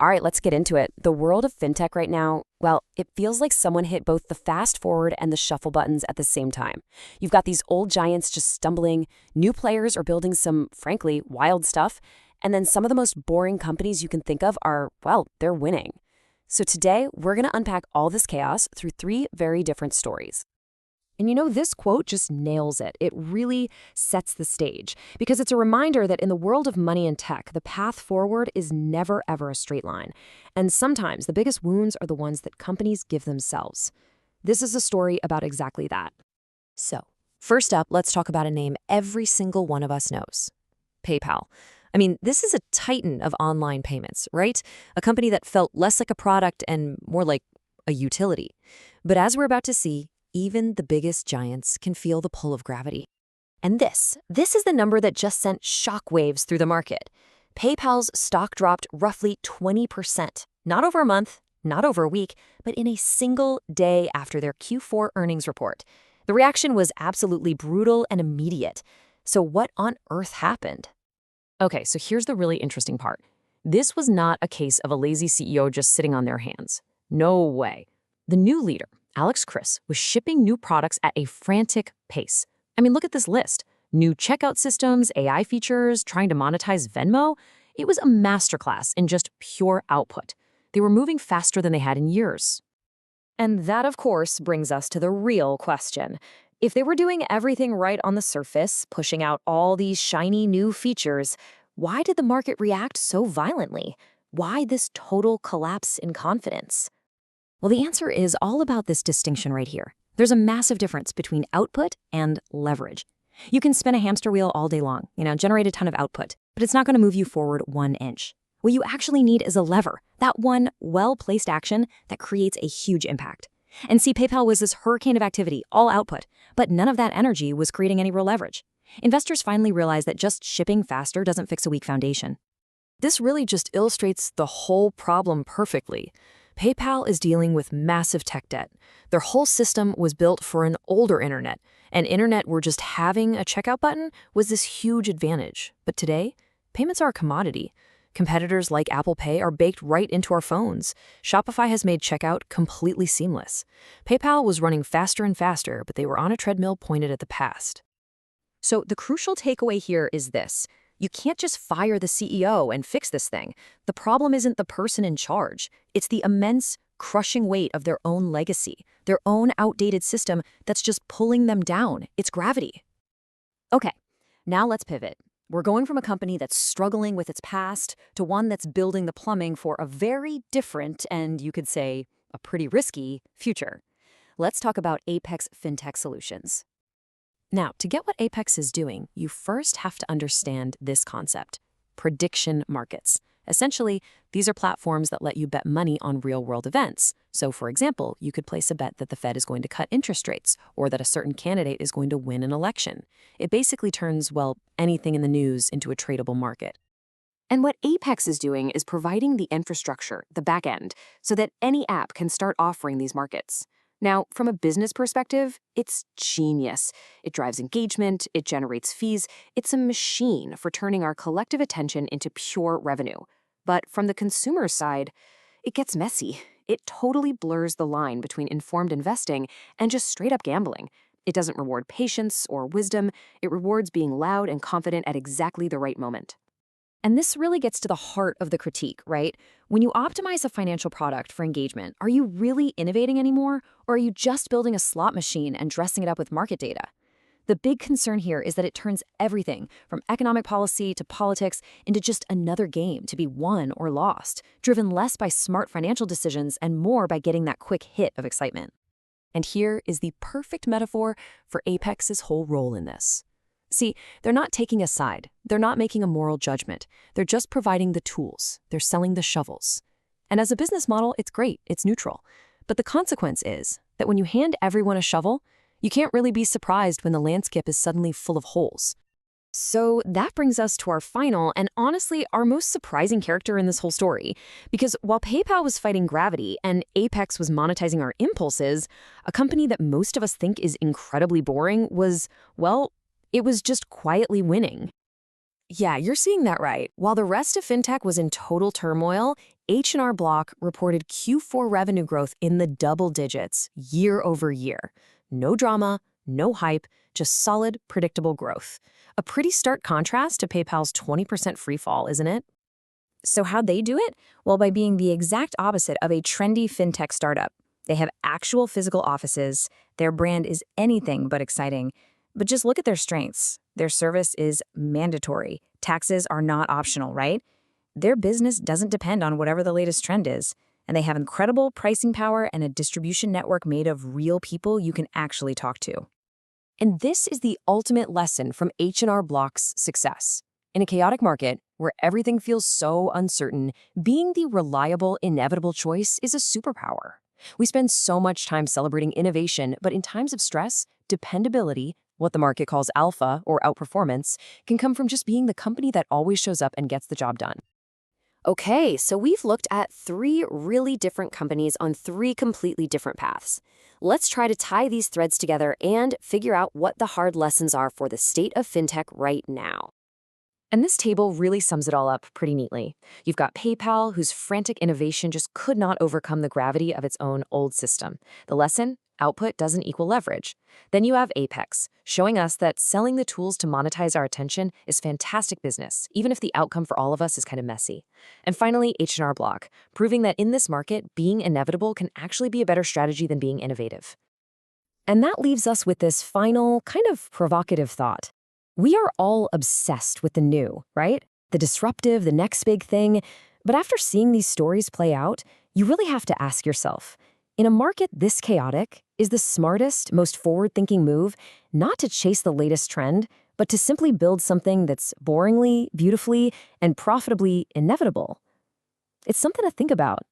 All right, let's get into it. The world of fintech right now, well, it feels like someone hit both the fast forward and the shuffle buttons at the same time. You've got these old giants just stumbling, new players are building some, frankly, wild stuff, and then some of the most boring companies you can think of are, well, they're winning. So today, we're going to unpack all this chaos through three very different stories. And this quote just nails it. It really sets the stage because it's a reminder that in the world of money and tech, the path forward is never, ever a straight line. And sometimes the biggest wounds are the ones that companies give themselves. This is a story about exactly that. So, first up, let's talk about a name every single one of us knows. PayPal. I mean, this is a titan of online payments, right? A company that felt less like a product and more like a utility. But as we're about to see, even the biggest giants can feel the pull of gravity. And this is the number that just sent shockwaves through the market. PayPal's stock dropped roughly 20%, not over a month, not over a week, but in a single day after their Q4 earnings report. The reaction was absolutely brutal and immediate. So what on earth happened? Okay, so here's the really interesting part. This was not a case of a lazy CEO just sitting on their hands. No way. The new leader, Alex Chris, was shipping new products at a frantic pace. I mean, look at this list. New checkout systems, AI features, trying to monetize Venmo. It was a masterclass in just pure output. They were moving faster than they had in years. And that, of course, brings us to the real question. If they were doing everything right on the surface, pushing out all these shiny new features, why did the market react so violently? Why this total collapse in confidence? Well, the answer is all about this distinction right here. There's a massive difference between output and leverage. You can spin a hamster wheel all day long, generate a ton of output, but it's not going to move you forward 1 inch. What you actually need is a lever, that one well-placed action that creates a huge impact. And see, PayPal was this hurricane of activity, all output, but none of that energy was creating any real leverage. Investors finally realized that just shipping faster doesn't fix a weak foundation. This really just illustrates the whole problem perfectly. PayPal is dealing with massive tech debt. Their whole system was built for an older internet, an internet where just having a checkout button was this huge advantage. But today, payments are a commodity. Competitors like Apple Pay are baked right into our phones. Shopify has made checkout completely seamless. PayPal was running faster and faster, but they were on a treadmill pointed at the past. So the crucial takeaway here is this. You can't just fire the CEO and fix this thing. The problem isn't the person in charge. It's the immense, crushing weight of their own legacy, their own outdated system that's just pulling them down. It's gravity. Okay, now let's pivot. We're going from a company that's struggling with its past to one that's building the plumbing for a very different and, you could say, a pretty risky future. Let's talk about Apex Fintech Solutions. Now, to get what Apex is doing, you first have to understand this concept, prediction markets. Essentially, these are platforms that let you bet money on real-world events. So, for example, you could place a bet that the Fed is going to cut interest rates or that a certain candidate is going to win an election. It basically turns, well, anything in the news into a tradable market. And what Apex is doing is providing the infrastructure, the back end, so that any app can start offering these markets. Now, from a business perspective, it's genius. It drives engagement, it generates fees. It's a machine for turning our collective attention into pure revenue. But from the consumer side, it gets messy. It totally blurs the line between informed investing and just straight-up gambling. It doesn't reward patience or wisdom. It rewards being loud and confident at exactly the right moment. And this really gets to the heart of the critique, right? When you optimize a financial product for engagement, are you really innovating anymore, or are you just building a slot machine and dressing it up with market data? The big concern here is that it turns everything from economic policy to politics into just another game to be won or lost, driven less by smart financial decisions and more by getting that quick hit of excitement. And here is the perfect metaphor for Apex's whole role in this. See, they're not taking a side. They're not making a moral judgment. They're just providing the tools. They're selling the shovels. And as a business model, it's great. It's neutral. But the consequence is that when you hand everyone a shovel, you can't really be surprised when the landscape is suddenly full of holes. So that brings us to our final and honestly our most surprising character in this whole story. Because while PayPal was fighting gravity and Apex was monetizing our impulses, a company that most of us think is incredibly boring was, well, it was just quietly winning. Yeah, you're seeing that right. While the rest of fintech was in total turmoil, H&R Block reported Q4 revenue growth in the double digits year over year. No drama, no hype, just solid, predictable growth. A pretty stark contrast to PayPal's 20% free fall, isn't it? So, how'd they do it? Well, by being the exact opposite of a trendy fintech startup. They have actual physical offices, their brand is anything but exciting. But just look at their strengths. Their service is mandatory. Taxes are not optional, right? Their business doesn't depend on whatever the latest trend is. And they have incredible pricing power and a distribution network made of real people you can actually talk to. And this is the ultimate lesson from H&R Block's success. In a chaotic market where everything feels so uncertain, being the reliable, inevitable choice is a superpower. We spend so much time celebrating innovation, but in times of stress, dependability, what the market calls alpha or outperformance, can come from just being the company that always shows up and gets the job done. Okay, so we've looked at three really different companies on three completely different paths. Let's try to tie these threads together and figure out what the hard lessons are for the state of fintech right now. And this table really sums it all up pretty neatly. You've got PayPal, whose frantic innovation just could not overcome the gravity of its own old system. The lesson? Output doesn't equal leverage. Then you have Apex, showing us that selling the tools to monetize our attention is fantastic business, even if the outcome for all of us is kind of messy. And finally, H&R Block, proving that in this market, being inevitable can actually be a better strategy than being innovative. And that leaves us with this final, kind of provocative thought. We are all obsessed with the new, right? The disruptive, the next big thing. But after seeing these stories play out, you really have to ask yourself, in a market this chaotic, is the smartest, most forward-thinking move not to chase the latest trend, but to simply build something that's boringly, beautifully, and profitably inevitable? It's something to think about.